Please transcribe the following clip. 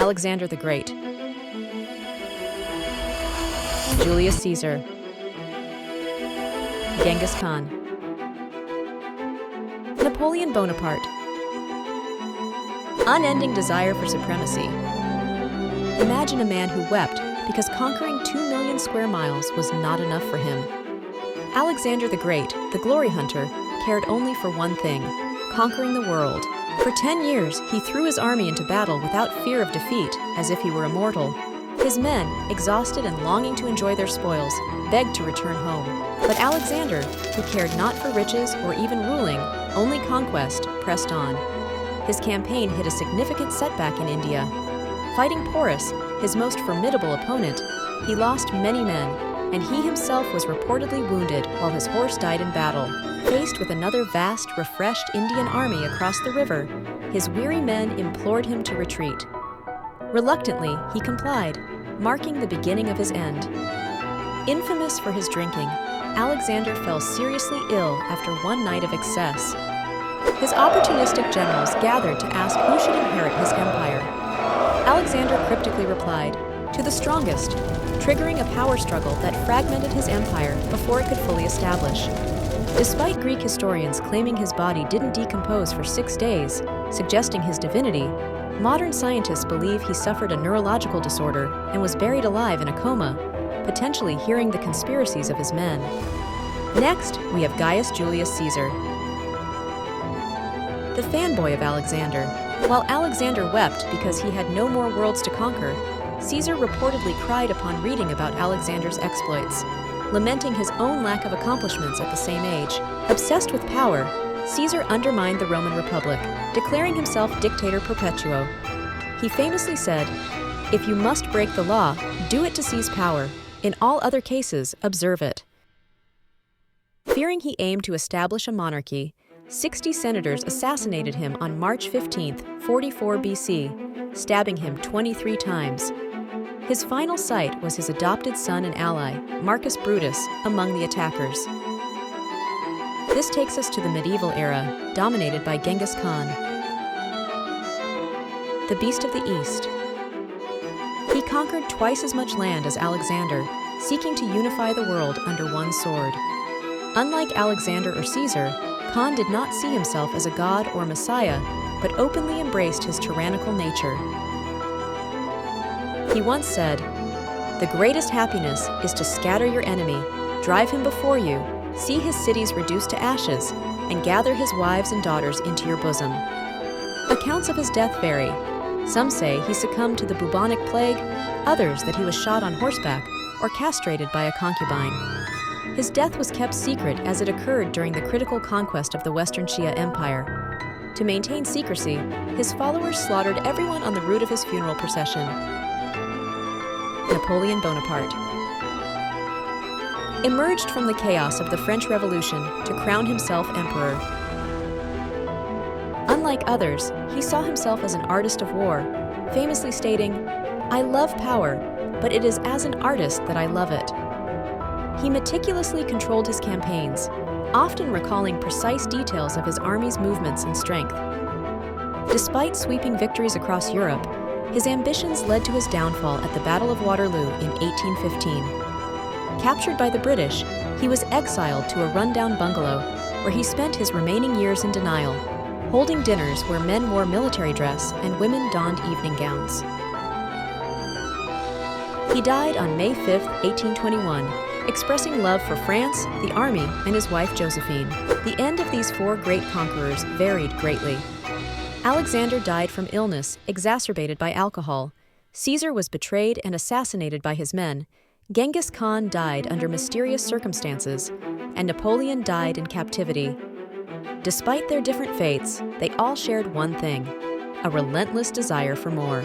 Alexander the Great, Julius Caesar, Genghis Khan, Napoleon Bonaparte. Unending desire for supremacy. Imagine a man who wept because conquering 2 million square miles was not enough for him. Alexander the Great, the glory hunter, cared only for one thing: conquering the world. For 10 years, he threw his army into battle without fear of defeat, as if he were immortal. His men, exhausted and longing to enjoy their spoils, begged to return home. But Alexander, who cared not for riches or even ruling, only conquest, pressed on. His campaign hit a significant setback in India. Fighting Porus, his most formidable opponent, he lost many men, and he himself was reportedly wounded while his horse died in battle. Faced with another vast, refreshed Indian army across the river, his weary men implored him to retreat. Reluctantly, he complied, marking the beginning of his end. Infamous for his drinking, Alexander fell seriously ill after one night of excess. His opportunistic generals gathered to ask who should inherit his empire. Alexander cryptically replied, "To the strongest," triggering a power struggle that fragmented his empire before it could fully establish. Despite Greek historians claiming his body didn't decompose for 6 days, suggesting his divinity, modern scientists believe he suffered a neurological disorder and was buried alive in a coma, potentially hearing the conspiracies of his men. Next, we have Gaius Julius Caesar, the fanboy of Alexander. While Alexander wept because he had no more worlds to conquer, Caesar reportedly cried upon reading about Alexander's exploits, lamenting his own lack of accomplishments at the same age. Obsessed with power, Caesar undermined the Roman Republic, declaring himself dictator perpetuo. He famously said, "If you must break the law, do it to seize power. In all other cases, observe it." Fearing he aimed to establish a monarchy, 60 senators assassinated him on March 15, 44 BC, stabbing him 23 times. His final sight was his adopted son and ally, Marcus Brutus, among the attackers. This takes us to the medieval era, dominated by Genghis Khan, the Beast of the East. He conquered twice as much land as Alexander, seeking to unify the world under one sword. Unlike Alexander or Caesar, Khan did not see himself as a god or messiah, but openly embraced his tyrannical nature. He once said, "The greatest happiness is to scatter your enemy, drive him before you, see his cities reduced to ashes, and gather his wives and daughters into your bosom." Accounts of his death vary. Some say he succumbed to the bubonic plague, others that he was shot on horseback or castrated by a concubine. His death was kept secret as it occurred during the critical conquest of the Western Shia Empire. To maintain secrecy, his followers slaughtered everyone on the route of his funeral procession. Napoleon Bonaparte emerged from the chaos of the French Revolution to crown himself emperor. Unlike others, he saw himself as an artist of war, famously stating, "I love power, but it is as an artist that I love it." He meticulously controlled his campaigns, often recalling precise details of his army's movements and strength. Despite sweeping victories across Europe, his ambitions led to his downfall at the Battle of Waterloo in 1815. Captured by the British, he was exiled to a rundown bungalow where he spent his remaining years in denial, holding dinners where men wore military dress and women donned evening gowns. He died on May 5, 1821, expressing love for France, the army, and his wife Josephine. The end of these 4 great conquerors varied greatly. Alexander died from illness exacerbated by alcohol. Caesar was betrayed and assassinated by his men. Genghis Khan died under mysterious circumstances, and Napoleon died in captivity. Despite their different fates, they all shared one thing: a relentless desire for more.